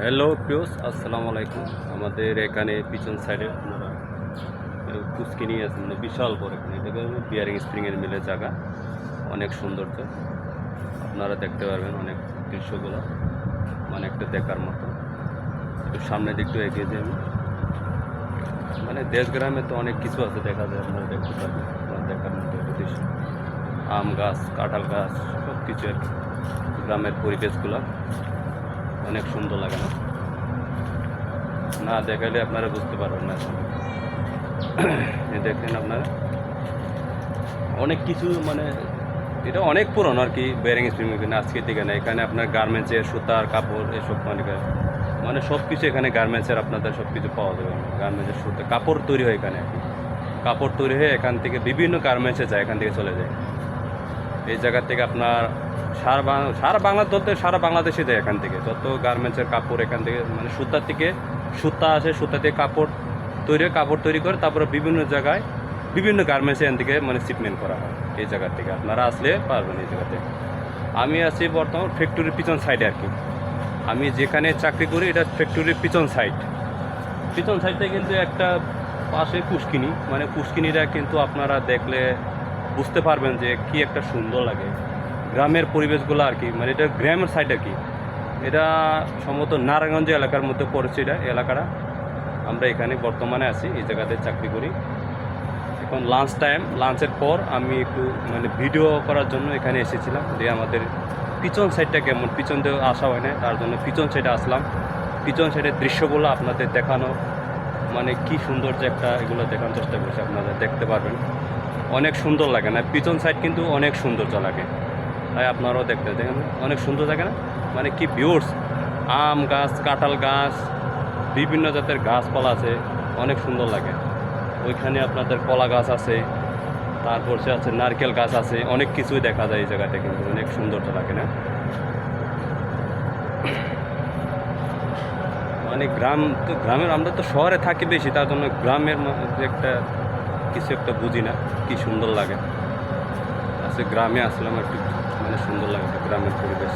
Hello প্রিয়স, আসসালামু আলাইকুম। আমাদের এখানে পিছন সাইডে আপনারা পুষ্কিনি আছে, মানে বিশাল বড়। এখানে এটাকে বিয়ারিং স্প্রিংয়ের মিলের জায়গা, অনেক সৌন্দর্য আপনারা দেখতে পারবেন। অনেক দৃশ্যগুলো মানে একটা দেখার মতো। একটু সামনের দিকটা এগিয়ে যাই আমি। মানে দেশ গ্রামে তো অনেক কিছু আছে, দেখা যায়, আপনারা দেখতে পারবেন। আপনার দেখার মতো একটা দৃশ্য, আম গাছ, কাঁঠাল গাছ, সব কিছু আর কি। গ্রামের পরিবেশগুলো অনেক সুন্দর লাগে না? না দেখালে আপনারা বুঝতে পারবেন না। দেখেন আপনারা অনেক কিছু, মানে এটা অনেক পুরনো আর কি। বেয়ারিং স্প্রিং এখানে আজকের দিকে না, এখানে আপনার গার্মেন্টসের সুতার কাপড় এসব মানে সব কিছু এখানে গার্মেন্টসের আপনাদের সব কিছু পাওয়া যাবে। গার্মেন্টসের সুতা কাপড় তৈরি হয় এখানে আর কি। কাপড় তৈরি হয়ে এখান থেকে বিভিন্ন গার্মেন্টসে যায়, এখান থেকে চলে যায়। এই জায়গা থেকে আপনার সারা বাংলা বলতে সারা বাংলাদেশে যায়। এখান থেকে যত গার্মেন্টসের কাপড় এখান থেকে, মানে সুতার থেকে সুতা আসে, সুতা থেকে কাপড় তৈরি করে তারপরে বিভিন্ন জায়গায় বিভিন্ন গার্মেন্টসে এখান থেকে মানে শিপমেন্ট করা হয়। এই জায়গার থেকে আপনারা আসলে পারবেন এই জায়গাতে। আমি আছি বর্তমান ফ্যাক্টরির পিছন সাইডে আর কি। আমি যেখানে চাকরি করি এটা ফ্যাক্টরির পিছন সাইডে কিন্তু একটা পাশে পুষ্কিনি, মানে পুষ্কিনিটা কিন্তু আপনারা দেখলে বুঝতে পারবেন যে কি একটা সুন্দর লাগে গ্রামের পরিবেশগুলো আর কি। মানে এটা গ্রামের সাইড আর কি। এটা সম্ভবত নারায়ণগঞ্জ এলাকার মধ্যে পড়েছে এটা এলাকাটা। আমরা এখানে বর্তমানে আছি, এই জায়গাতে চাকরি করি। এখন লাঞ্চ টাইম, লাঞ্চের পর আমি একটু মানে ভিডিও করার জন্য এখানে এসেছিলাম যে আমাদের পিছন সাইডটা কেমন, পিছন দিয়ে আসা হয় না, তার জন্য পিছন সাইডে আসলাম। পিছন সাইডের দৃশ্যগুলো আপনাদের দেখানো, মানে কি সুন্দর যে একটা, এগুলো দেখানোর চেষ্টা করছি। আপনারা দেখতে পারবেন অনেক সুন্দর লাগে না? পিছন সাইড কিন্তু অনেক সৌন্দর্য লাগে, তাই আপনারাও দেখেন অনেক সুন্দর লাগে না? মানে কি ভিউস, আম গাছ, কাঁঠাল গাছ, বিভিন্ন জাতের গাছপালা আছে, অনেক সুন্দর লাগে। ওইখানে আপনাদের কলা গাছ আছে, তারপর সে আছে নারকেল গাছ আছে, অনেক কিছুই দেখা যায় এই জায়গাতে, কিন্তু অনেক সৌন্দর্য লাগে না? মানে গ্রামের, আমরা তো শহরে থাকি বেশি, তার জন্য গ্রামের যে একটা কিছু একটা বুঝি না, কি সুন্দর লাগে। আচ্ছা, গ্রামে আসলাম একটু, মানে সুন্দর লাগে গ্রামের পরিবেশ।